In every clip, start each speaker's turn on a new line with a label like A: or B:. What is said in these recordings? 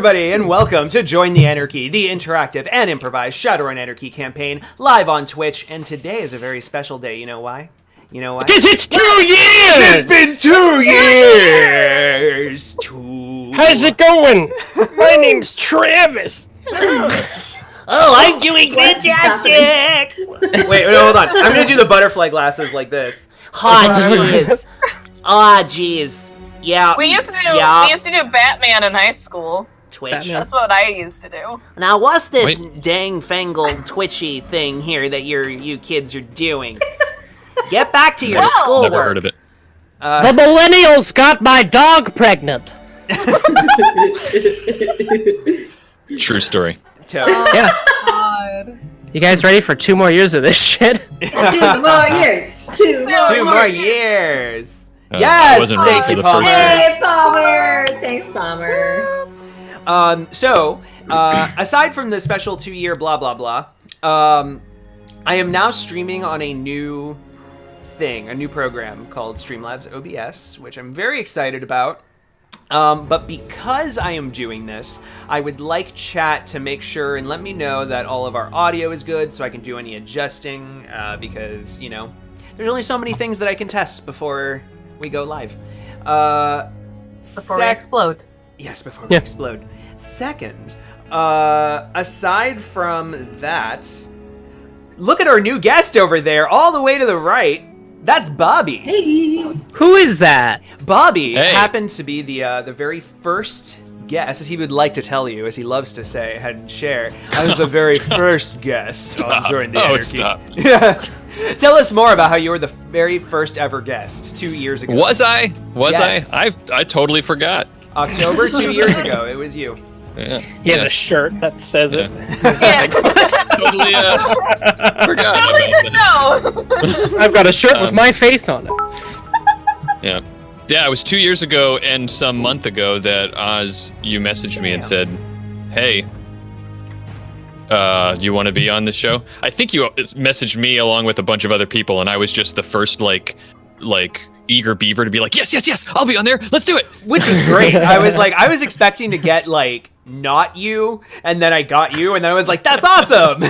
A: everybody, and welcome to Join the Anarchy, the interactive and improvised Shadowrun Anarchy campaign, live on Twitch. And today is a very special day. You know why? You know why?
B: Because it's 2 years!
A: It's been 2 years!
B: How's it going? My name's Travis.
A: Oh, I'm doing fantastic! Wait, hold on. I'm gonna do the butterfly glasses like this.
C: Aw, jeez. Aw, jeez. Yeah.
D: We used to do Batman in high school.
C: Twitch.
B: Batman.
D: That's what I used to do.
C: Now, what's this dang-fangled twitchy thing here that you kids are doing? Get back to your schoolwork.
E: Never heard of it.
B: The millennials got my dog pregnant.
E: True story.
B: Yeah.
D: God.
B: You guys ready for 2 more years of this shit?
F: 2 more years. 2
A: 2 more years.
E: I
A: Yes,
E: wasn't ready
A: thank
E: for
A: you,
E: the
A: Palmer.
E: first one.
F: Hey, Palmer. Thanks, Palmer.
A: Aside from the special 2-year blah blah blah, I am now streaming on a new thing, a new program called Streamlabs OBS, which I'm very excited about. But because I am doing this, I would like chat to make sure and let me know that all of our audio is good so I can do any adjusting, because, you know, there's only so many things that I can test before we go live.
D: Before we explode.
A: Yes, before we explode. Second, aside from that, look at our new guest over there, all the way to the right. That's Bobby.
F: Hey.
B: Who is that?
A: Bobby
E: Hey.
A: happened to be the very first guest, as he would like to tell you, as he loves to say and share. I was the very first guest on Join the Anarchy.
E: Stop.
A: Yeah. Tell us more about how you were the very first ever guest 2 years ago.
E: Was I?
A: Yes.
E: I totally forgot.
A: October 2 years ago. It was you.
E: Yeah.
B: He has a shirt that says it.
D: Yeah.
E: Totally forgot.
D: I didn't know.
B: I've got a shirt with my face on it.
E: Yeah. Yeah, it was 2 years ago and some month ago that Oz, you messaged me and said, hey, you want to be on the show? I think you messaged me along with a bunch of other people, and I was just the first, like eager beaver to be like, yes, I'll be on there. Let's do it.
A: Which was great. I was expecting to get, like, not you, and then I got you, and then I was like, that's awesome!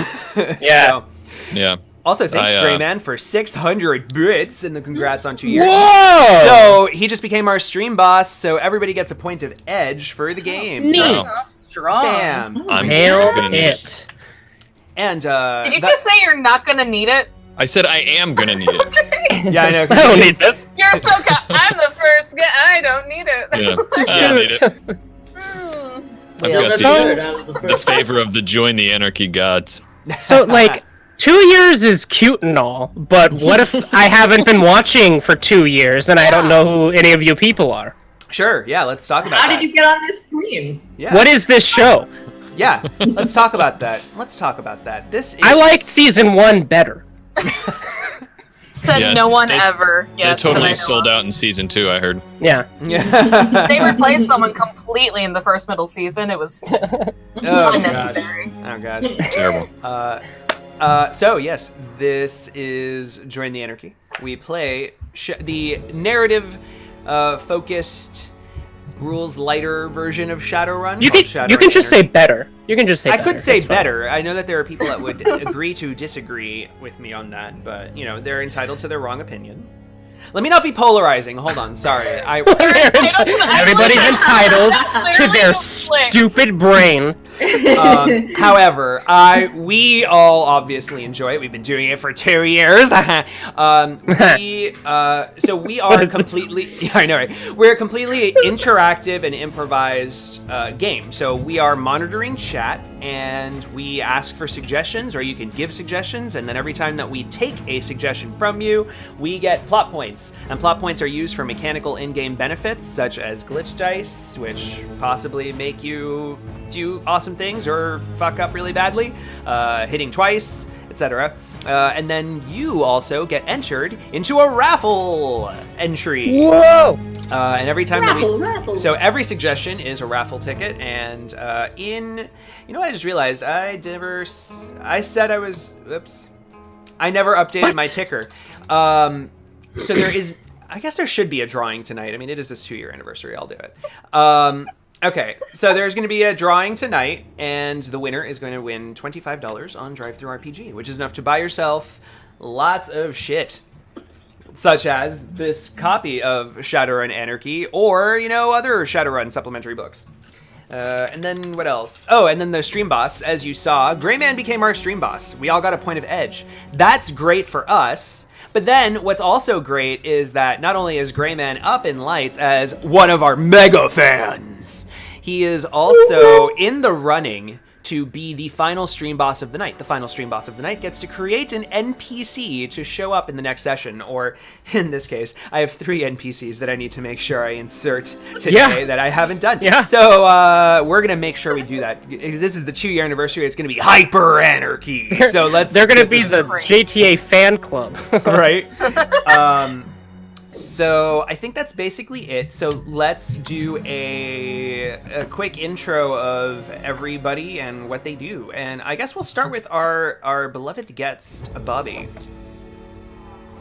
B: Yeah.
A: So,
E: Yeah.
A: also, thanks, Greyman, for 600 bits, and the congrats on 2 years.
B: Whoa!
A: So, he just became our stream boss, so everybody gets a point of edge for the game.
B: Neat.
A: So,
E: Wow.
D: Strong.
A: bam.
E: I'm
B: Hail
E: gonna need
B: it.
A: And,
D: Did you just say you're not gonna need it?
E: I said I am gonna need it.
A: yeah, I know.
B: I don't need this.
D: You're so I'm the first guy. I don't need it.
E: Yeah.
B: Just
E: I
B: do
E: don't
B: it.
E: need it. I've
F: Yeah,
E: got
F: let's
B: so-
F: do it out of the
E: the
F: first.
E: favor of the Join the Anarchy gods.
B: So, like, 2 years is cute and all, but what if I haven't been watching for 2 years and I don't know who any of you people are?
A: Sure, yeah, let's talk about
F: How
A: that.
F: did you get on this stream?
A: Yeah.
B: What is this show?
A: Yeah, let's talk about that. This is...
B: I liked season 1 better.
D: Said
E: Yeah,
D: no one
E: they-
D: ever.
E: They
D: Yet,
E: totally sold out in season 2, I heard.
B: Yeah.
A: Yeah.
D: They replaced someone completely in the first middle season. It was
A: Oh, gosh.
D: unnecessary.
A: Oh, gosh.
E: Terrible.
A: So, yes, this is Join the Anarchy. We play the narrative focused, rules lighter version of Shadowrun.
B: You
A: called
B: can
A: Shadowrun
B: just say
A: Anarchy.
B: better. You can just say
A: I
B: better.
A: could say
B: That's fine.
A: better. I know that there are people that would agree to disagree with me on that, but, you know, they're entitled to their wrong opinion. Let me not be polarizing. Hold on, sorry.
B: Everybody's entitled to their stupid brain.
A: However, we all obviously enjoy it. We've been doing it for 2 years. So we are completely, yeah, I know, right? We're a completely interactive and improvised game. So we are monitoring chat, and we ask for suggestions, or you can give suggestions, and then every time that we take a suggestion from you, we get plot points. And plot points are used for mechanical in-game benefits, such as glitch dice, which possibly make you do awesome things or fuck up really badly, hitting twice, etc. And then you also get entered into a raffle entry.
B: Whoa!
A: And every time
F: Raffle.
A: so every suggestion is a raffle ticket. And you know what I just realized? I never updated my ticker. So there is, I guess there should be a drawing tonight. I mean, it is this 2-year anniversary. I'll do it. Okay, so there's going to be a drawing tonight, and the winner is going to win $25 on DriveThruRPG, which is enough to buy yourself lots of shit, such as this copy of Shadowrun Anarchy, or, other Shadowrun supplementary books. And then what else? Oh, and then the stream boss, as you saw, Greyman became our stream boss. We all got a point of edge. That's great for us. But then what's also great is that not only is Greyman up in lights as one of our mega fans, he is also in the running to be the final stream boss of the night. The final stream boss of the night gets to create an NPC to show up in the next session, or in this case, I have 3 NPCs that I need to make sure I insert today that I haven't done.
B: Yeah.
A: So we're gonna make sure we do that. This is the 2-year anniversary. It's gonna be hyper anarchy. So
B: They're gonna be the JTA fan club,
A: right? So I think that's basically it. So let's do a quick intro of everybody and what they do. And I guess we'll start with our beloved guest, Bobby.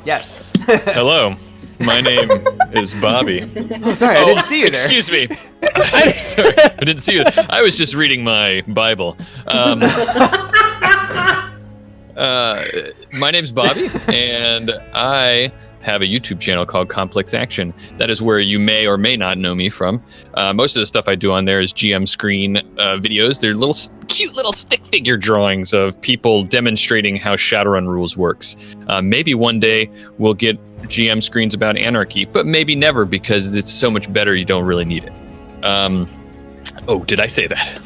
A: Yes.
E: Hello, my name is Bobby.
A: Oh, sorry, I didn't see you there.
E: Excuse me. Sorry, I didn't see you. I was just reading my Bible. My name's Bobby, and I have a YouTube channel called Complex Action. That is where you may or may not know me from. Most of the stuff I do on there is GM screen videos. They're cute little stick figure drawings of people demonstrating how Shadowrun rules works. Maybe one day we'll get GM screens about anarchy, but maybe never, because it's so much better you don't really need it. Oh, did I say that?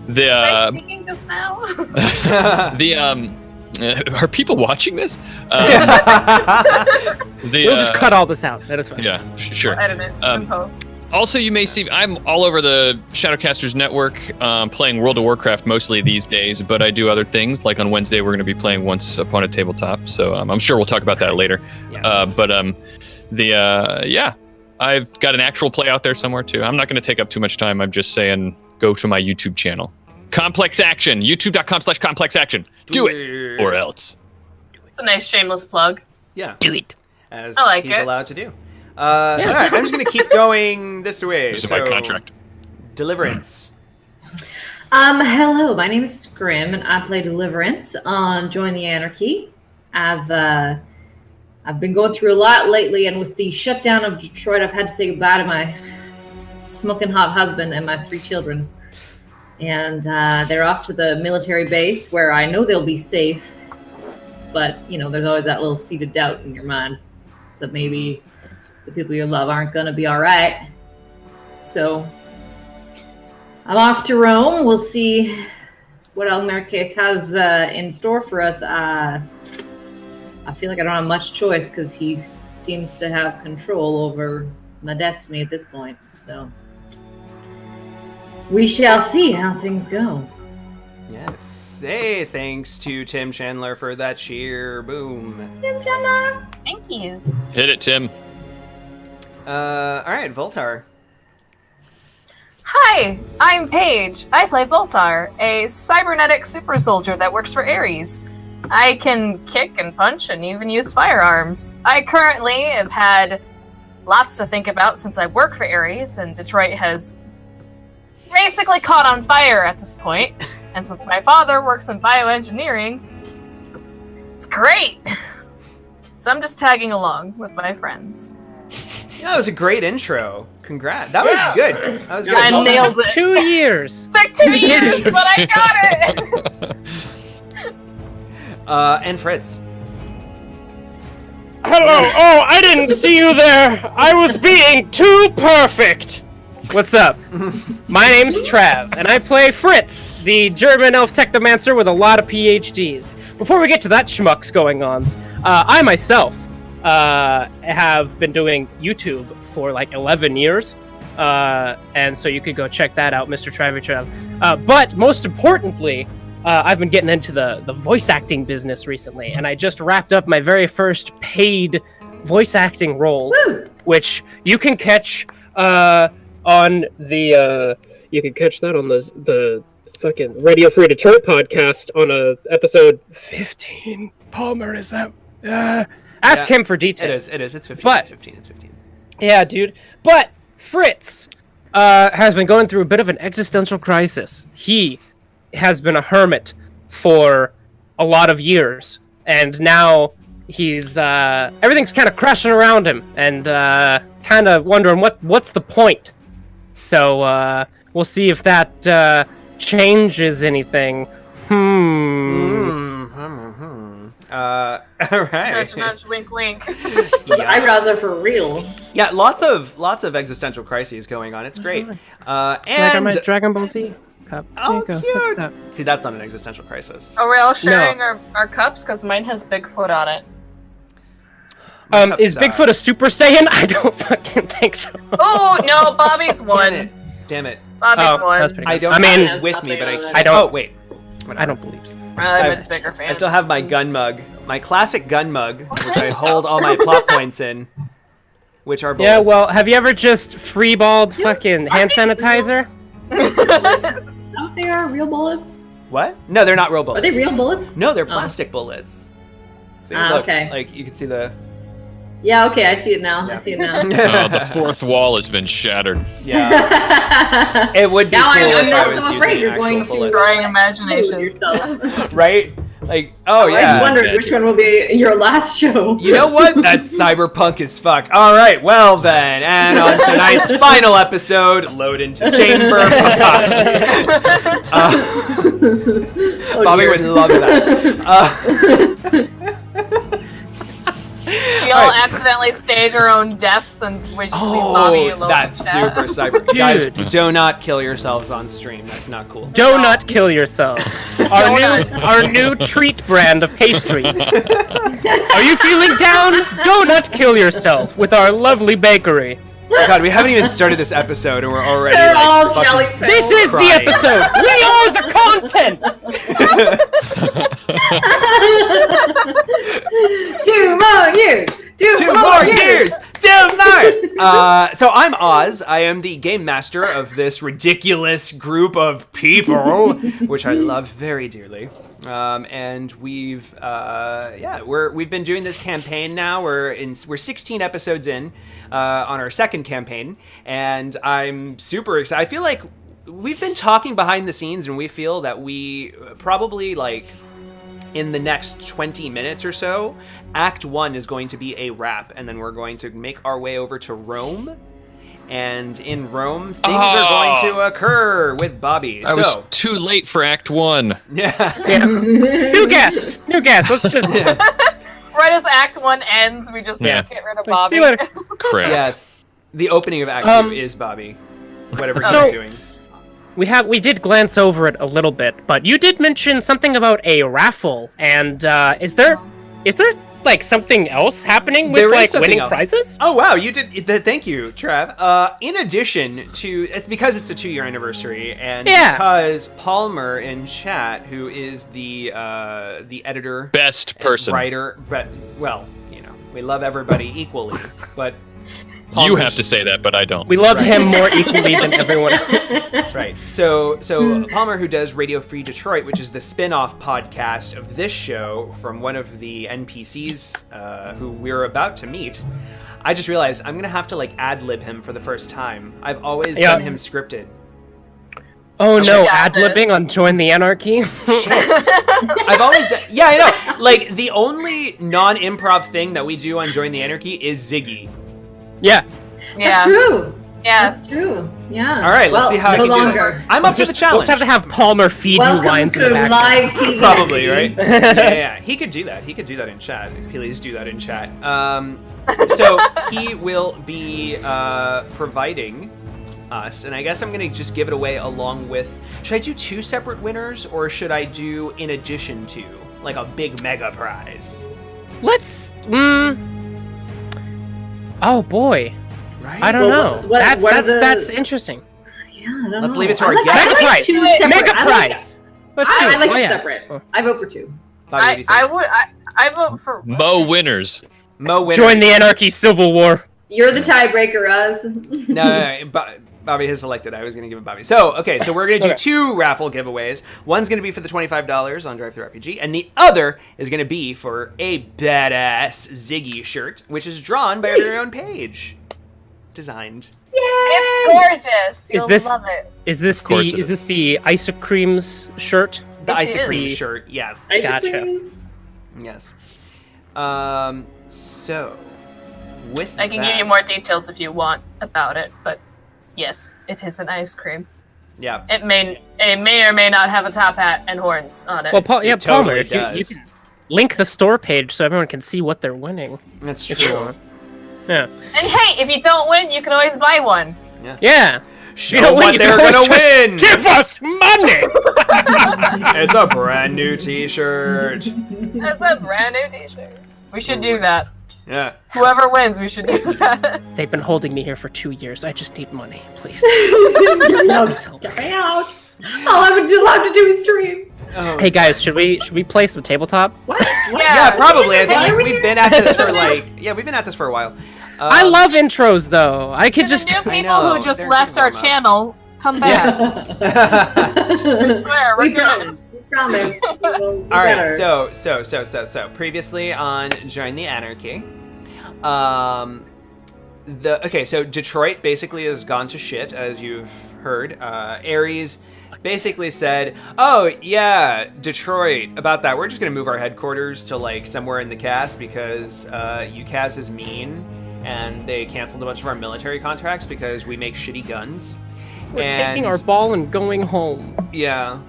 D: Was I speaking just now?
E: Are people watching this?
B: We'll just cut all this out. That is fine.
E: Yeah, sure.
D: I'll edit it in post.
E: Also, you may see I'm all over the Shadowcasters network, playing World of Warcraft mostly these days, but I do other things. Like on Wednesday, we're going to be playing Once Upon a Tabletop, so I'm sure we'll talk about that later.
A: Yeah.
E: I've got an actual play out there somewhere too. I'm not going to take up too much time. I'm just saying, go to my YouTube channel. Complex Action, youtube.com/Complex Action. Do it, or else.
D: It's a nice shameless plug.
A: Yeah.
B: Do it.
A: As
D: I like
A: he's
D: it.
A: allowed to do. All right, I'm just going to keep going this way.
E: This is my contract.
A: Deliverance.
F: Hello, my name is Scrim, and I play Deliverance on Join the Anarchy. I've been going through a lot lately, and with the shutdown of Detroit, I've had to say goodbye to my smoking hot husband and my 3 children. And they're off to the military base, where I know they'll be safe. But, there's always that little seed of doubt in your mind that maybe the people you love aren't going to be all right. So I'm off to Rome. We'll see what El Marquez has in store for us. I feel like I don't have much choice, because he seems to have control over my destiny at this point. So we shall see how things go.
A: Yes. Say thanks to Tim Chandler for that cheer. Boom.
F: Tim Chandler.
D: Thank you.
E: Hit it, Tim.
A: All right, Voltar.
D: Hi, I'm Paige. I play Voltar, a cybernetic super soldier that works for Ares. I can kick and punch and even use firearms. I currently have had lots to think about since I work for Ares, and Detroit has basically caught on fire at this point. And since my father works in bioengineering, it's great. So I'm just tagging along with my friends.
A: Yeah, that was a great intro. Congrats. That was good. That was good.
D: I nailed it.
B: 2 years.
D: It took 2 years, but I got it.
A: And Fritz.
B: Hello. Oh, I didn't see you there. I was being too perfect. What's up? My name's Trav, and I play Fritz, the German elf technomancer with a lot of PhDs. Before we get to that schmucks going on, I myself have been doing YouTube for like 11 years, and so you could go check that out, Mr. Travy Trav. But most importantly, I've been getting into the voice acting business recently, and I just wrapped up my very first paid voice acting role, which you can catch on the you can catch that on the fucking Radio Free Detroit podcast on episode 15. Palmer, is that? Ask him for details.
A: It is. It's 15.
B: But,
A: it's 15.
B: Yeah, dude. But Fritz has been going through a bit of an existential crisis. He has been a hermit for a lot of years, and now he's everything's kind of crashing around him, and kind of wondering what's the point. So we'll see if that changes anything.
A: All right.
D: Nudge, nudge, wink, wink.
F: Those eyebrows are for real.
A: Yeah, lots of existential crises going on. It's great.
B: Like on my
A: And
B: Dragon Ball Z cup.
A: oh,
B: There you go. Look
A: cute.
B: at
A: See, that's not an existential crisis.
D: Are we all sharing our cups? Because mine has Bigfoot on it.
A: My
B: that.
A: cup
B: Is
A: sucks.
B: Bigfoot a Super Saiyan? I don't fucking think so.
D: Oh no, Bobby's won.
A: Damn it.
D: Bobby's won.
B: that's pretty good.
A: I don't
B: I mean,
A: have it with me, but I can't.
B: I don't-
A: Oh, wait.
B: I don't believe so.
D: I'm a bigger fan.
A: I still have my gun mug, my classic gun mug, which I hold all my plot points in, which are bullets.
B: Yeah, well, have you ever just freeballed fucking hand sanitizer?
F: Don't they are real bullets?
A: What? No, they're not real
F: Are
A: bullets.
F: they real bullets?
A: No, they're plastic bullets. So look,
F: okay.
A: like you can see the.
F: Yeah, okay, I see it now.
A: Yeah.
F: I see it now.
E: The fourth wall has been shattered.
A: Yeah, it would be
F: Now
A: cool
F: I'm
A: if
F: not
A: I was
F: so
A: using
F: afraid you're
A: actual
F: going to
A: bullets.
D: Drawing
F: Shoot
D: imagination.
F: yourself.
A: Right? Like, oh
F: I
A: yeah.
F: just wondered which one will be your last show.
A: You know what? That's cyberpunk as fuck. All right, well then, and on tonight's final episode, load into chamber.
F: Oh,
A: Bobby
F: dear.
A: would love that.
D: We all accidentally stage our own deaths, and we just leave Bobby
A: Oh,
D: alone.
A: that's
D: with
A: super
D: death.
A: cyber. Guys, do not kill yourselves on stream. That's not cool.
B: Do not kill yourself. Our new treat brand of pastries. Are you feeling down? Do not kill yourself with our lovely bakery.
A: God, we haven't even started this episode, and we're already
F: They're
A: like
F: all
A: fucking-
F: jelly
B: This is the
A: Crying.
B: episode. We are the content.
F: 2 more years!
A: 2 more years! 2 more! So I'm Oz. I am the game master of this ridiculous group of people, which I love very dearly. And we've been doing this campaign now. We're 16 episodes in on our second campaign, and I'm super excited. I feel like we've been talking behind the scenes, and we feel that we probably like in the next 20 minutes or so, Act 1 is going to be a wrap, and then we're going to make our way over to Rome. And in Rome, things are going to occur with Bobby.
E: I was too late for Act 1.
A: Yeah.
B: New guest. Let's just.
D: Right as Act 1 ends, we just
E: Yeah.
D: get rid of
B: See
D: Bobby.
B: you later.
E: Crap.
A: Yes. The opening of Act 2 is Bobby. Whatever he's
B: So-
A: doing.
B: We did glance over it a little bit, but you did mention something about a raffle, and is there like something else happening with
A: There is
B: like
A: something
B: winning
A: else.
B: prizes?
A: Oh wow, you did. Thank you, Trav. In addition to, it's because it's a 2-year anniversary, and
B: Yeah.
A: because Palmer in chat, who is the editor,
E: Best
A: and
E: person.
A: writer, but well, you know, we love everybody equally, but
E: You
A: Palmer's-
E: have to say that, but I don't.
B: We love
A: Right.
B: him more equally than everyone else.
A: Right. So Palmer, who does Radio Free Detroit, which is the spin-off podcast of this show from one of the NPCs who we're about to meet, I just realized I'm gonna have to like ad-lib him for the first time. I've always
B: Yeah.
A: done him scripted.
B: Oh no,
D: got
B: ad-libbing on Join the Anarchy?
A: I've always yeah, I know. Like the only non-improv thing that we do on Join the Anarchy is Ziggy.
B: Yeah.
F: That's
D: Yeah.
F: true.
D: Yeah.
F: That's true. Yeah.
A: All right, let's
F: Well,
A: see how I
F: no
A: can do
F: longer.
A: this. I'm up for the
B: We'll
A: challenge.
B: just have to have Palmer feed
F: Welcome
B: you lines
F: to
B: in the back.
F: live TV.
A: Probably, right? Yeah. He could do that. He could do that in chat. Please do that in chat. So he will be providing us, and I guess I'm gonna just give it away along with. Should I do 2 separate winners, or should I do in addition to, like a big mega prize?
B: Let's. Oh boy,
A: Right?
B: I don't
F: Well,
B: know.
F: what are the-
B: that's interesting.
F: Yeah, I don't
A: Let's
F: know.
A: leave it to
F: I
A: our
F: like-
A: guest.
F: I like
B: Prize.
F: 2 separate.
B: Mega
F: I like-
B: prize. Let's do
F: I
B: it.
F: like
B: Oh,
F: it
B: yeah.
F: separate.
B: Oh.
F: I vote for 2.
A: Bobby, what do you think?
D: I vote for
E: Mo winners.
A: Mo winners.
B: Join the Anarchy Civil War.
F: You're the tiebreaker, Uz.
A: No, Bobby has selected. I was going to give it Bobby. So, okay, so we're going to do
B: Okay.
A: 2 raffle giveaways. One's going to be for the $25 on DriveThruRPG, and the other is going to be for a badass Ziggy shirt, which is drawn by our very own Paige. Designed
D: It's gorgeous. You'll
B: this-
D: love it.
B: Is this
E: course
B: the
E: it
B: is this
E: is.
B: the Ice Creams shirt?
A: The
D: It
A: ice
D: is.
A: cream shirt, yes.
F: Ice
B: Gotcha.
F: creams.
A: Yes. So, with
D: I can give you more details if you want about it, but yes, it is an ice cream.
A: Yeah.
D: It may or may not have a top hat and horns on it.
B: Well,
A: It
B: Palmer,
A: totally
B: if you
A: does.
B: can link the store page so everyone can see what they're winning.
A: That's true.
D: Yes.
B: Yeah.
D: And hey, if you don't win, you can always buy one.
B: Yeah.
A: Show
B: You know
A: what
B: you
A: they're
B: can
A: gonna
B: always just
A: win!
B: Give us money!
A: It's a brand new t-shirt.
D: That's a brand new t-shirt. We should do that.
A: Yeah.
D: Whoever wins, we should do that.
B: They've been holding me here for 2 years. I just need money, please.
F: Please help. Get me out. All I would love to do is stream.
A: Oh.
B: Hey guys, should we play some tabletop?
F: What?
A: Yeah, probably. I
D: Why
A: think
D: are we
A: we've been at this for we've been at this for a while.
B: I love intros though. I could
D: To
B: just
D: the new
A: I
D: people
A: know,
D: who just
A: they're
D: left
A: gonna
D: our
A: warm up.
D: channel, come back. I swear, we're
F: We
D: good.
F: We promise. We will be
A: All right,
F: better.
A: so previously on Join the Anarchy, so Detroit basically has gone to shit, as you've heard. Ares basically said, "Oh yeah, Detroit. About that, we're just gonna move our headquarters to like somewhere in the cast because UCAS is mean, and they canceled a bunch of our military contracts because we make shitty guns."
B: we're taking our ball and going home.
A: Yeah.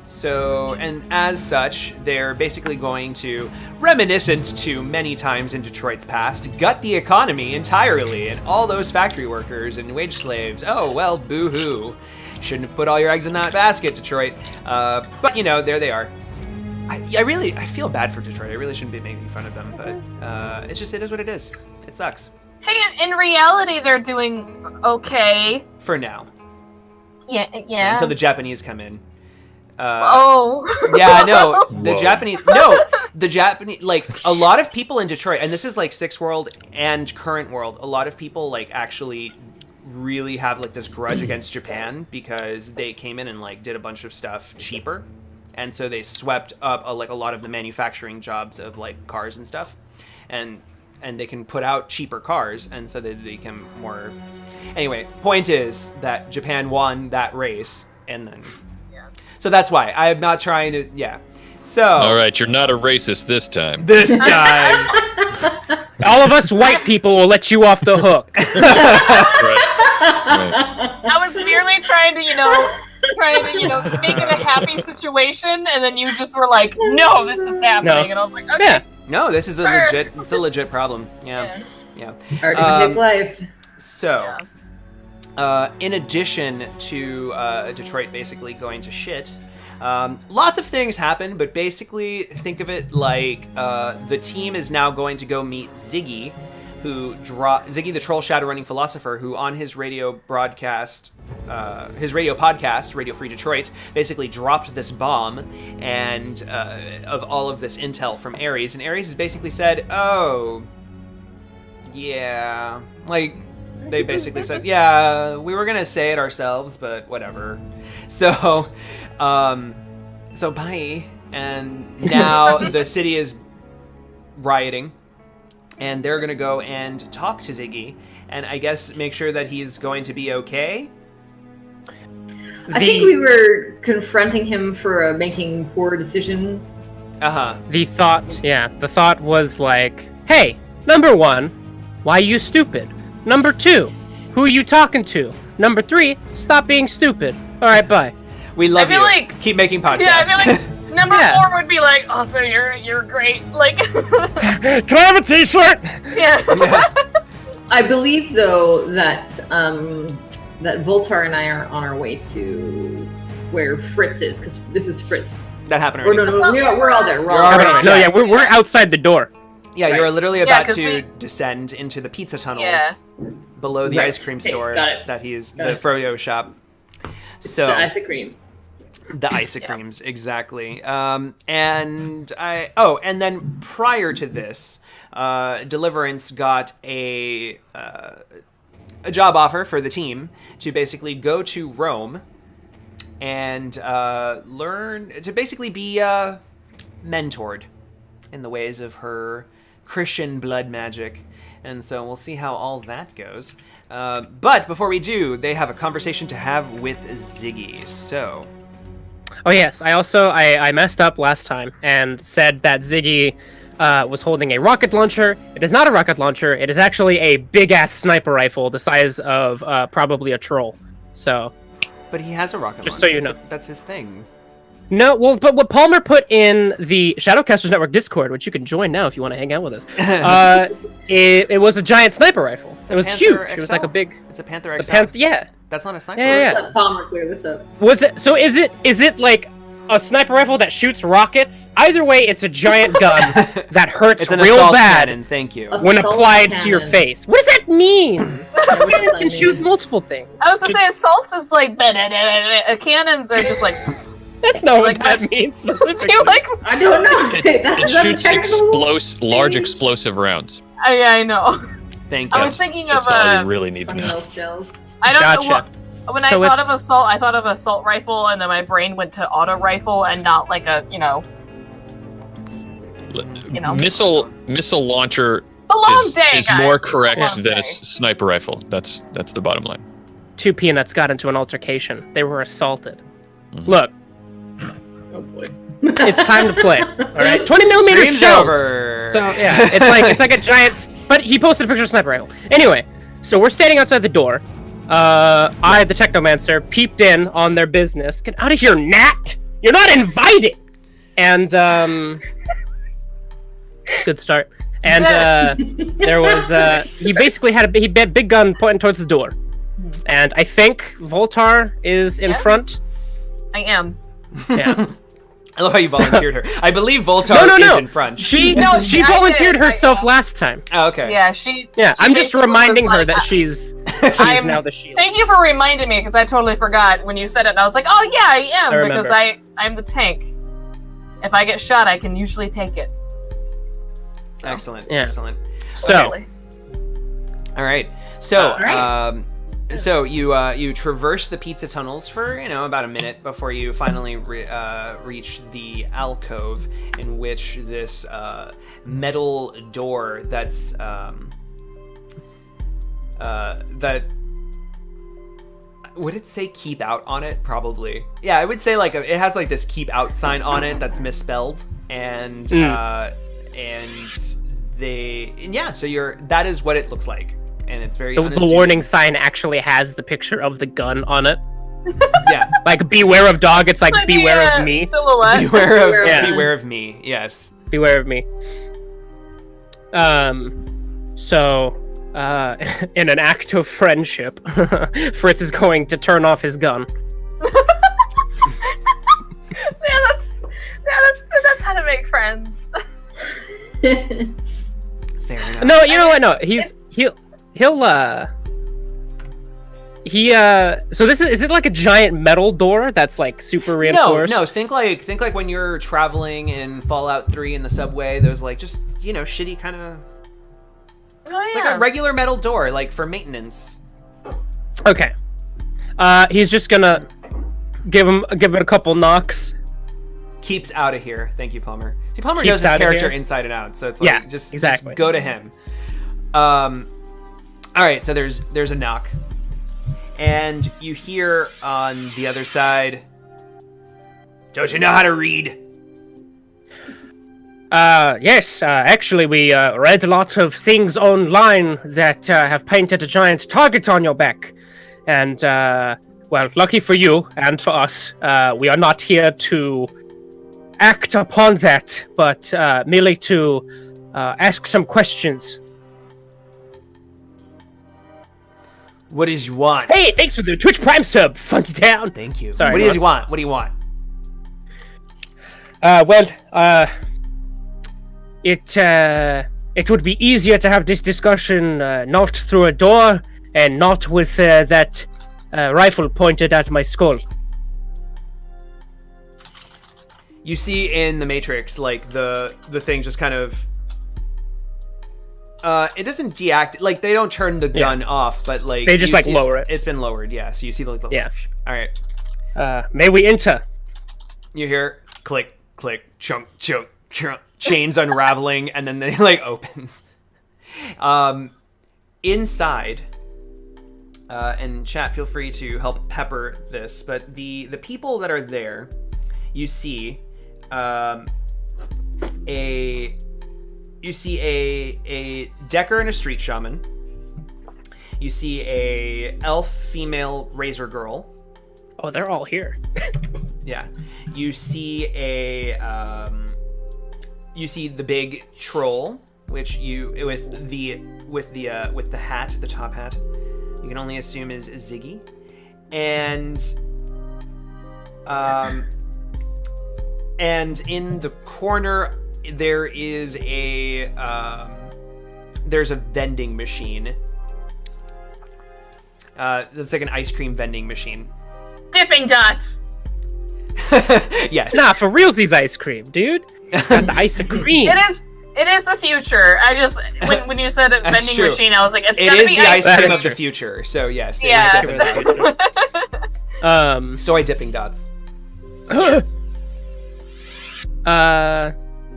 A: So, and as such, they're basically going to, reminiscent to many times in Detroit's past, gut the economy entirely and all those factory workers and wage slaves. Oh, well, boo-hoo. Shouldn't have put all your eggs in that basket, Detroit. But, there they are. I feel bad for Detroit. I really shouldn't be making fun of them, but it is what it is. It sucks.
D: Hey, in reality, they're doing okay.
A: For now.
D: Yeah.
A: Until the Japanese come in.
D: Oh.
A: Yeah, no,
E: Whoa.
A: the Japanese, like, a lot of people in Detroit, and this is, like, Sixth World and Current World, a lot of people, like, actually really have, like, this grudge against Japan because they came in and, like, did a bunch of stuff cheaper, and so they swept up, a lot of the manufacturing jobs of, like, cars and stuff, and they can put out cheaper cars, and so they become more... Anyway, point is that Japan won that race, and then... So that's why. I'm not trying to... Yeah. So...
E: All right, you're not a racist this time.
A: This time...
B: All of us white people will let you off the hook.
E: Right.
D: I was merely trying to, make it a happy situation, and then you just were like, no, this is happening.
B: No.
D: And I was like, okay.
B: Yeah.
A: No, this is
D: Sure.
A: it's a legit problem. Yeah.
F: Art imitates life.
A: So, in addition to Detroit basically going to shit, lots of things happen, but basically think of it like the team is now going to go meet Ziggy, Ziggy the Troll Shadowrunning Philosopher, who on his radio broadcast, his radio podcast, Radio Free Detroit, basically dropped this bomb and of all of this intel from Ares, and Ares has basically said, "Oh, yeah," like they basically said, "Yeah, we were gonna say it ourselves, but whatever." So, bye. And now the city is rioting. And they're going to go and talk to Ziggy and I guess make sure that he's going to be okay.
F: I think we were confronting him for making poor decision.
A: Uh-huh.
B: The thought was like, hey, number 1, why you stupid? Number 2, who are you talking to? Number 3, stop being stupid. All right, bye.
A: We love
D: I feel
A: you.
D: like-
A: Keep making podcasts.
D: Yeah, I feel like number
B: Yeah.
D: 4 would be like, also, you're great. Like,
B: Can I have a t-shirt?
D: yeah.
A: Yeah.
F: I believe, though, that that Voltar and I are on our way to where Fritz is, because this is Fritz.
A: That happened
F: Or
A: already.
F: no, we're all there. We're all
A: You're
F: there.
A: already-
B: No, yeah, we're outside the door.
A: Yeah, you're literally
D: Yeah,
A: about
D: 'cause
A: to
D: we-
A: descend into the pizza tunnels
D: Yeah.
A: below the
F: Right.
A: ice cream
F: Okay,
A: store
F: got it.
A: that he's
F: Got
A: the
F: it.
A: Froyo shop. So
F: The ice creams.
A: the ice creams, exactly. And then prior to this, Deliverance got a job offer for the team to basically go to Rome and learn to basically be mentored in the ways of her Christian blood magic. And so we'll see how all that goes. But before we do, they have a conversation to have with Ziggy. So...
B: Oh yes, I messed up last time and said that Ziggy was holding a rocket launcher. It is not a rocket launcher. It is actually a big-ass sniper rifle the size of probably a troll. So...
A: But he has a rocket launcher.
B: Just so you know.
A: That's his thing.
B: No, well, but what Palmer put in the Shadowcasters Network Discord, which you can join now if you want to hang out with us, it was a giant sniper rifle. It was huge. It was like a big...
A: It's a Panther XL.
B: Yeah.
A: That's not a sniper
B: Yeah.
A: rifle.
F: Palmer, clear this up.
B: Was it? So is it like a sniper rifle that shoots rockets? Either way, it's a giant gun that hurts
A: It's an
B: real
A: assault
B: bad
A: cannon, thank you.
B: when
F: Assault
B: applied to your
F: cannon.
B: face. What does that mean?
F: That's
B: Cannons can shoot multiple things.
D: I was gonna say assaults is like cannons are just like
B: That's not what
D: like
B: that
D: that.
B: means
D: do
B: specifically.
D: you like
F: I don't know.
E: It
F: That's not
E: shoots
F: technical.
E: large explosive rounds.
D: I know.
A: Thank you.
D: I was thinking of
E: That's all you really need to
F: Funny
E: know.
F: those shells.
D: I don't
B: Gotcha.
D: know what when I
B: So
D: thought
B: it's-
D: of assault, I thought of assault rifle, and then my brain went to auto rifle and not like a know.
E: Missile launcher
D: a long day,
E: is
D: guys.
E: more
D: It's a
E: correct
D: long
E: than
D: day.
E: a sniper rifle. That's the bottom line.
B: Two peanuts got into an altercation. They were assaulted.
E: Mhm.
B: Look,
F: Oh boy.
B: it's time to play. All right, 20 millimeter
A: Stream's
B: shells.
A: over.
B: So yeah, it's like a giant. But he posted a picture of a sniper rifle. Anyway, so we're standing outside the door. I, the Technomancer, peeped in on their business. Get out of here, Nat! You're not invited. And good start. And there was he basically had a big gun pointing towards the door. And I think Voltar is in
D: Yes.
B: front.
D: I am.
B: Yeah.
A: I love how you volunteered her. I believe Voltar
B: No.
A: is in front.
B: She
D: No,
B: she
D: I
B: volunteered
D: did.
B: herself last time.
A: Oh, okay.
D: Yeah, she.
B: Yeah,
D: she
B: I'm just
D: basically was
B: reminding her
D: like,
B: that she's
D: I'm-
B: now the shield.
D: Thank you for reminding me because I totally forgot when you said it. And I was like, oh yeah, I am
B: I
D: because
B: remember.
D: I'm the tank. If I get shot, I can usually take it. So,
A: Excellent.
B: Yeah.
A: Excellent.
B: So
D: really.
A: All right. So,
F: Alright.
A: so you traverse the pizza tunnels for about a minute before you finally reach the alcove in which this metal door that's that would it say keep out on it? Probably. Yeah, I would say like it has like this keep out sign on it that's misspelled and so that is what it looks like. And it's very
B: the
A: unassuming.
B: warning sign actually has the picture of the gun on it.
A: Yeah.
B: Like beware of dog, it's like
D: Might be
B: beware
D: a
B: of me.
D: Silhouette.
A: Beware of
B: Yeah.
A: beware of me. Yes.
B: Beware of me. So in an act of friendship, Fritz is going to turn off his gun.
D: That's how to make friends.
A: Fair enough.
B: No, you know what? No, so this is it like a giant metal door that's like super reinforced?
A: No. Think like when you're traveling in Fallout 3 in the subway. There's like just shitty kind of.
D: Oh
A: It's
D: yeah.
A: like a regular metal door, like for maintenance.
B: Okay. He's just gonna give it a couple knocks.
A: Keeps out of here. Thank you, Palmer. See, Palmer
B: Keeps
A: knows his
B: outta
A: character
B: here.
A: inside and out, so it's like
B: Yeah,
A: just
B: exactly.
A: go to him. All right, so there's a knock, and you hear on the other side. Don't you know how to read?
B: Yes, actually we read a lot of things online that have painted a giant target on your back. And, well, lucky for you and for us, we are not here to act upon that, but merely to ask some questions.
A: What does you want?
B: Hey, thanks for the Twitch Prime sub, Funky Town!
A: Thank you.
B: Sorry,
A: What
B: go
A: does
B: on.
A: you want? What do you want?
B: It would be easier to have this discussion not through a door and not with that rifle pointed at my skull.
A: You see in the Matrix, like the thing just kind of. It doesn't deactivate. Like they don't turn the gun off, but like
B: They just,
A: you
B: like,
A: see
B: lower it.
A: It's been lowered, yeah. So you see the
B: Yeah.
A: All right.
B: May we enter?
A: You hear click, click, chunk, chunk, chunk, chains unraveling, and then they like opens. Inside, and chat, feel free to help pepper this, but the people that are there, you see a Decker and a street shaman. You see a elf female razor girl.
B: Oh, they're all here.
A: Yeah. You see the big troll, which with the hat, the top hat, you can only assume is Ziggy. And in the corner there is there's a vending machine. It's like an ice cream vending machine.
D: Dipping Dots.
A: Yes.
B: Nah, for realsies ice cream, dude. Got the ice cream.
D: It is the future. I just when you said a vending
A: true.
D: machine, I was like, it's
A: It
D: gonna
A: is
D: be
A: the ice cream
B: That
A: of
B: is
A: the
B: true.
A: future. So yes. It
D: Yeah.
A: is definitely soy dipping dots.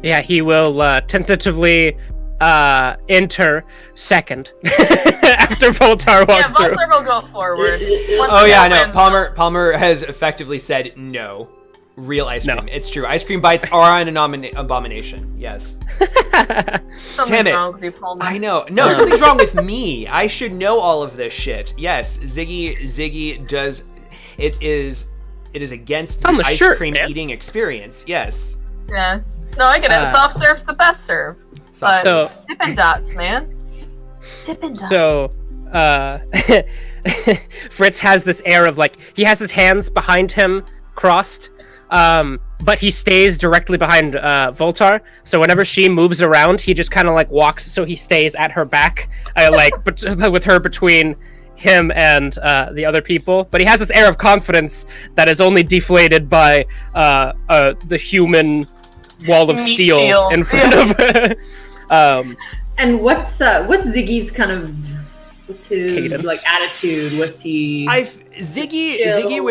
B: Yeah, he will tentatively enter second after Voltar walks
D: Yeah,
B: through.
D: Voltar will go forward. Once
A: Oh
D: he
A: yeah, no.
D: opens-
A: Palmer has effectively said no. Real ice
B: No.
A: cream. It's true. Ice cream bites are an abomination. Yes.
D: Something's
A: Damn it.
D: wrong with you, Palmer.
A: I know. No, something's wrong with me. I should know all of this shit. Yes, Ziggy does. It is against
B: on
A: the
B: the
A: ice
B: shirt,
A: cream
B: man.
A: eating experience. Yes.
D: Yeah. No, I get it. Soft serve's the best serve. But
B: So-
D: Dippin' Dots, man. Dippin' Dots.
B: So, Fritz has this air of like he has his hands behind him crossed, but he stays directly behind Voltar. So whenever she moves around, he just kind of like walks, so he stays at her back, with her between him and the other people. But he has this air of confidence that is only deflated by the human wall of
D: Meat
B: steel
D: shield.
B: in front of.
F: And what's Ziggy's kind of what's his
B: Cadence.
F: like attitude? What's he?
A: Ziggy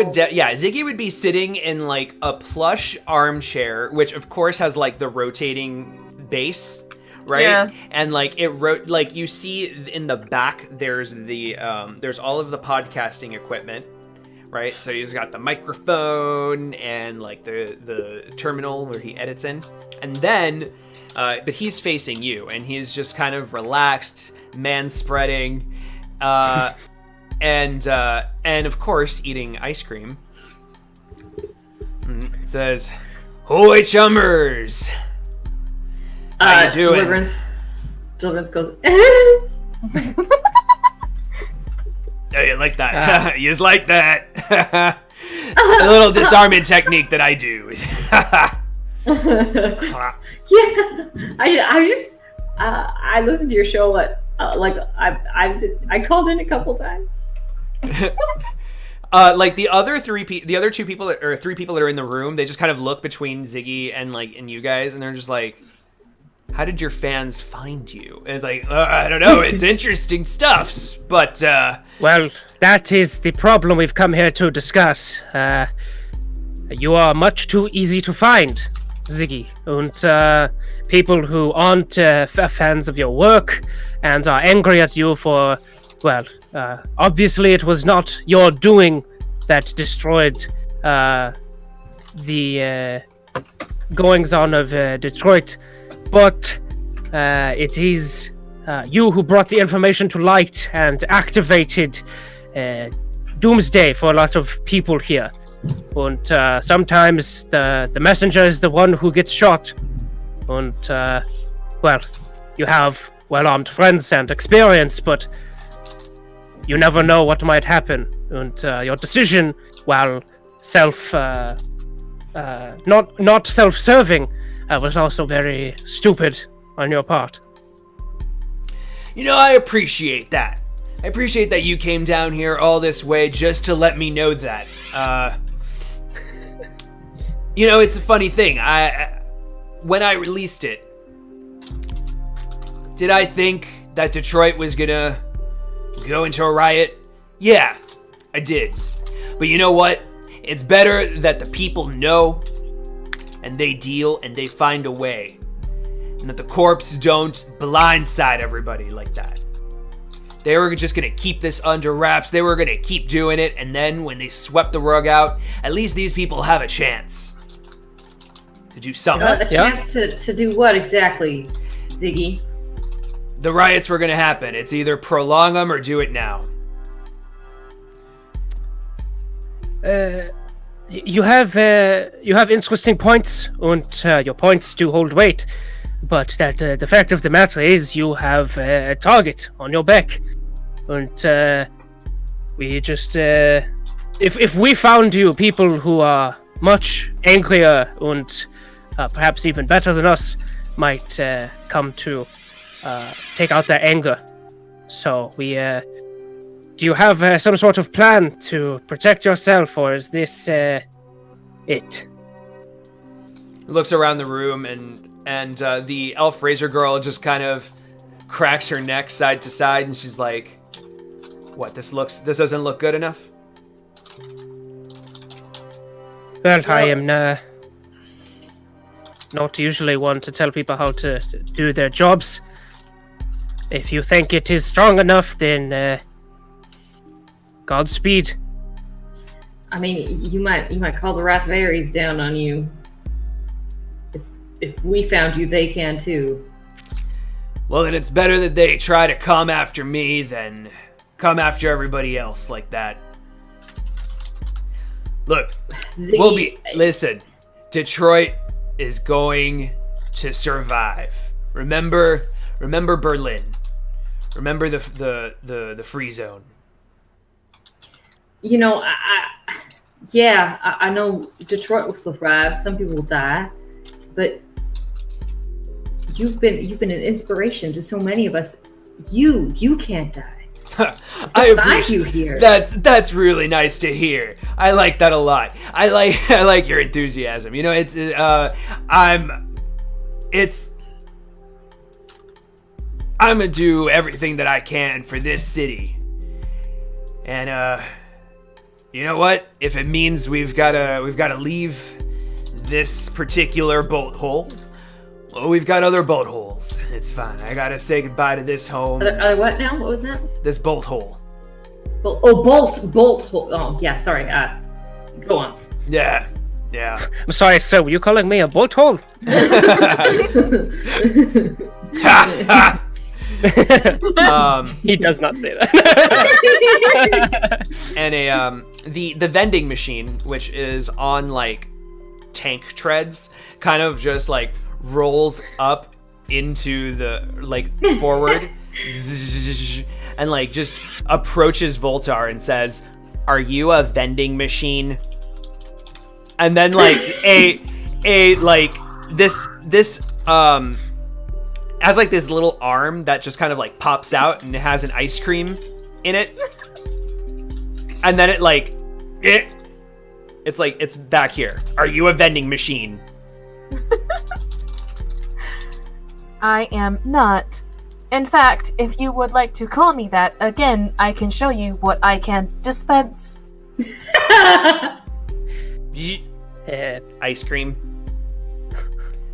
A: would be sitting in like a plush armchair, which of course has like the rotating base, right?
D: Yeah.
A: And like like you see in the back, there's all of the podcasting equipment, right? So he's got the microphone and like the terminal where he edits in, and then but he's facing you, and he's just kind of relaxed, man-spreading, and of course eating ice cream. It says, "Hoy chummers, how you doing?"
F: Deliverance goes.
A: Oh, you like that? You like that? A little disarming technique that I do.
F: Yeah, I listened to your show. I called in a couple times.
A: Like the other three people that are in the room, they just kind of look between Ziggy and you guys, and they're just like, "How did your fans find you?" And it's like, I don't know. It's interesting stuff, but
B: Well, that is the problem we've come here to discuss. You are much too easy to find, Ziggy, and people who aren't fans of your work and are angry at you for, well, obviously it was not your doing that destroyed the goings-on of Detroit, but it is you who brought the information to light and activated doomsday for a lot of people here. And sometimes the messenger is the one who gets shot. And, well, you have well-armed friends and experience, but you never know what might happen. And your decision, while not self-serving, was also very stupid on your part.
A: I appreciate that. I appreciate that you came down here all this way just to let me know that. It's a funny thing. When I released it, did I think that Detroit was gonna go into a riot? Yeah, I did. But you know what? It's better that the people know, and they deal, and they find a way. and that the corpse don't blindside everybody like that. They were just gonna keep this under wraps. They were gonna keep doing it, and then when they swept the rug out, at least these people have a chance to do something.
F: A chance to do what exactly, Ziggy?
A: The riots were gonna happen. It's either prolong them or do it now.
B: You have interesting points, and your points do hold weight. But that the fact of the matter is, you have a target on your back, and we just if we found you people who are much angrier and perhaps even better than us might come to take out their anger. So we. Do you have some sort of plan to protect yourself, or is this it?
A: Looks around the room, and the elf razor girl just kind of cracks her neck side to side, and she's like, "What? This doesn't look good enough?"
B: Well, I am not usually one to tell people how to do their jobs. If you think it is strong enough, then Godspeed.
F: I mean, you might call the Wrath of Ares down on you. If we found you, they can too.
A: Well, then it's better that they try to come after me than come after everybody else like that. Look,
F: Ziggy,
A: listen, Detroit is going to survive. Remember Berlin. Remember the free zone.
F: You know, I know Detroit will survive. Some people will die, but you've been an inspiration to so many of us. You can't die.
A: I appreciate
F: you here.
A: That's really nice to hear. I like that a lot. I like your enthusiasm. You know, I'm gonna do everything that I can for this city, and you know what? If it means we've gotta leave this particular boat hole, well, we've got other boat holes. It's fine. I gotta say goodbye to this home.
F: What now? What was that?
A: This bolt hole.
F: Bolt hole. Oh, yeah. Sorry. Go on.
A: Yeah.
B: I'm sorry, sir. Were you calling me a bolt hole? He does not say that.
A: And the vending machine, which is on like tank treads, kind of just like rolls up into the like forward and like just approaches Voltar and says, "Are you a vending machine?" And then like this has like this little arm that just kind of like pops out and it has an ice cream in it. And then it's back here. Are you a vending machine?
D: I am not. In fact, if you would like to call me that again, I can show you what I can dispense.
A: Ice cream.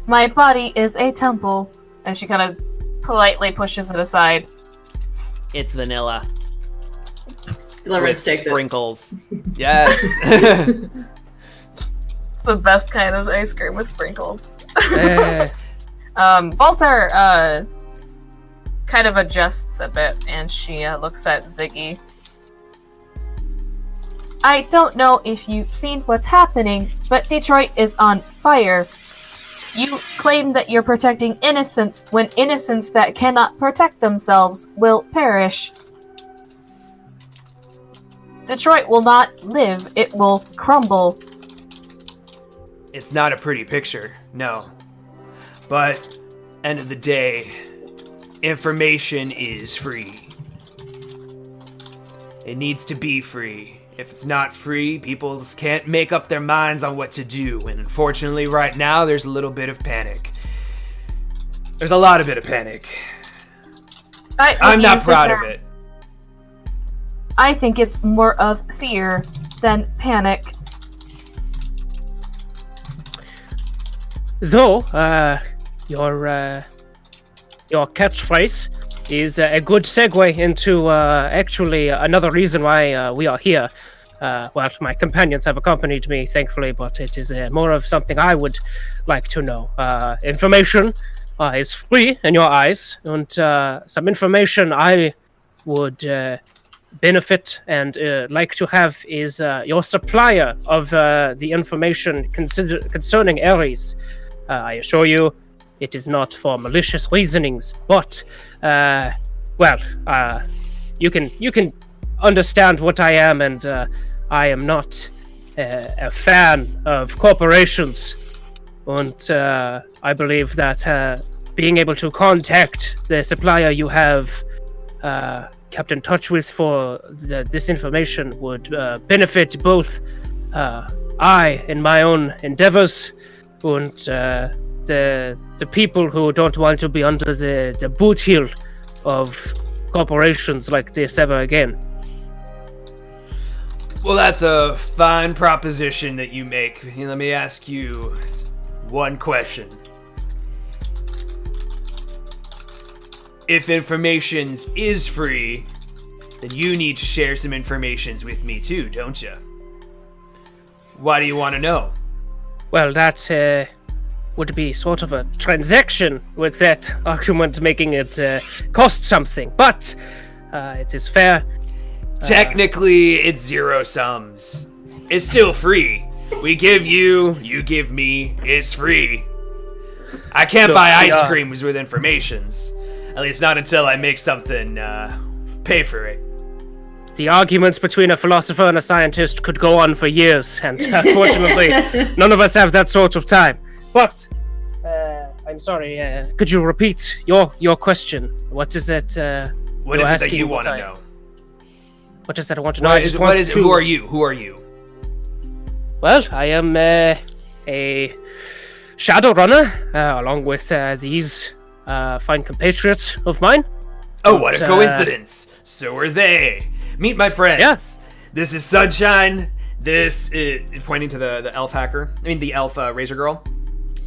D: My body is a temple. And she kind of politely pushes it aside.
A: It's vanilla.
F: Deliverance takes
A: sprinkles. Yes.
D: It's the best kind of ice cream with sprinkles. Voltar kind of adjusts a bit, and she looks at Ziggy. I don't know if you've seen what's happening, but Detroit is on fire. You claim that you're protecting innocents when innocents that cannot protect themselves will perish. Detroit will not live, it will crumble.
A: It's not a pretty picture, no. But, end of the day, information is free. It needs to be free. If it's not free, people just can't make up their minds on what to do. And unfortunately, right now, there's a little bit of panic. There's a lot of bit of panic. I'm not proud of it.
D: I think it's more of fear than panic.
B: Though, your your catchphrase is a good segue into actually another reason why we are here. Well, my companions have accompanied me, thankfully, but it is more of something I would like to know. Information is free in your eyes, and some information I would benefit and like to have is your supplier of the information concerning Ares. I assure you, it is not for malicious reasonings, but you can understand what I am, and I am not a fan of corporations, and I believe that being able to contact the supplier you have kept in touch with for this information would benefit both I in my own endeavors and the people who don't want to be under the boot heel of corporations like this ever again.
A: Well, that's a fine proposition that you make. Let me ask you one question. If informations is free, then you need to share some informations with me too, don't you? Why do you want to know?
B: Well, that would be sort of a transaction with that argument making it cost something, but it is fair.
A: Technically, it's zero sums. It's still free. We give you, you give me, it's free. I can't buy ice creams with informations. At least not until I make something pay for it.
B: The arguments between a philosopher and a scientist could go on for years, and unfortunately, none of us have that sort of time. But, I'm sorry, could you repeat your question? What is it
A: what is it that you want to know?
B: What is it I want to know?
A: Who are you? Who are you?
B: Well, I am a Shadowrunner, along with these fine compatriots of mine.
A: Oh, what a coincidence! So are they. Meet my friends.
B: Yes.
A: This is Sunshine. This is pointing to the elf hacker. I mean the elf razor girl.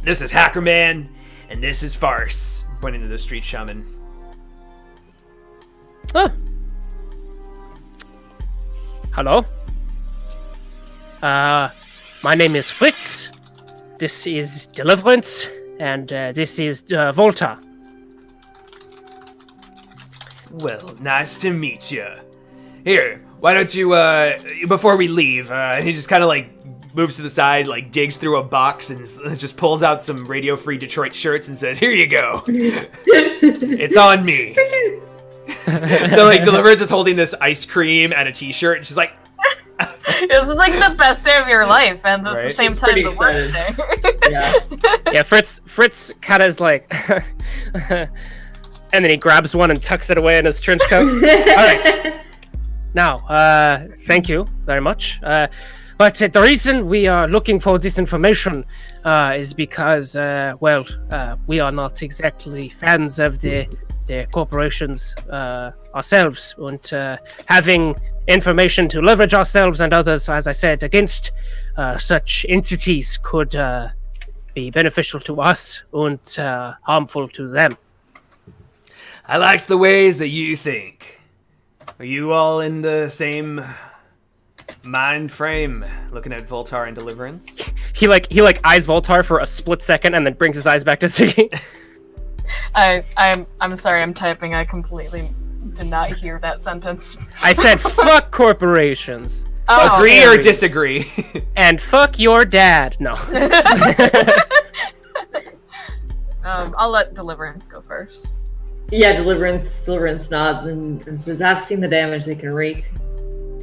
A: This is Hackerman, and this is Farce. Pointing to the street shaman.
B: Oh. Hello. My name is Fritz. This is Deliverance, and this is Volta.
A: Well, nice to meet you. Here, why don't you, before we leave, he just kind of like moves to the side, like digs through a box and just pulls out some Radio Free Detroit shirts and says, "Here you go. It's on me." So like Deliverance is holding this ice cream and a t-shirt, and she's like,
D: This is like the best day of your life, and at
A: Right.
D: the same
F: She's
D: time
F: pretty
D: the worst day.
F: Yeah.
B: Yeah, Fritz kind of is like, and then he grabs one and tucks it away in his trench coat. All right. Now, thank you very much. But the reason we are looking for this information is because, we are not exactly fans of the corporations ourselves, and having information to leverage ourselves and others, as I said, against such entities could be beneficial to us and harmful to them.
A: "I likes the ways that you think. Are you all in the same mind frame?" Looking at Voltar and Deliverance.
B: He eyes Voltar for a split second and then brings his eyes back to Ziggy.
D: I'm sorry, I'm typing. I completely did not hear that sentence.
B: I said, fuck corporations.
D: Oh,
A: Agree
B: okay.
A: or disagree?
B: And fuck your dad. No.
D: I'll let Deliverance go first.
F: Yeah, Deliverance nods and says, "I've seen the damage they can wreak.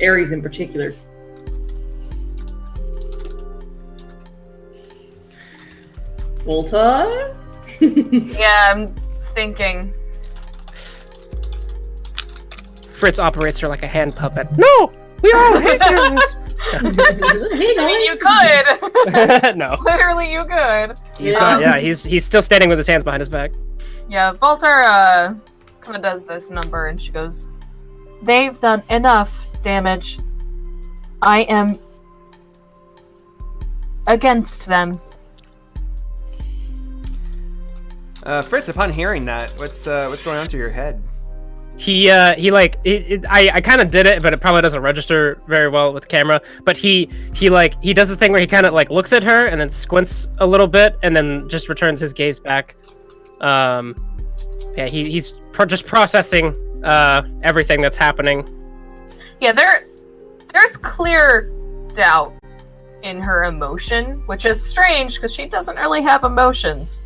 F: Ares in particular." Volta?
D: Yeah, I'm thinking.
B: Fritz operates her like a hand puppet. No! We all hate you!
D: I mean, you could.
B: No.
D: Literally, you could.
B: He's still standing with his hands behind his back.
D: Yeah, Voltar kind of does this number, and she goes, "They've done enough damage. I am against them."
A: Fritz, upon hearing that, what's going on through your head?
B: I kind of did it, but it probably doesn't register very well with the camera. But he does the thing where he kind of like looks at her and then squints a little bit, and then just returns his gaze back. He's just processing everything that's happening.
D: Yeah, there's clear doubt in her emotion, which is strange because she doesn't really have emotions.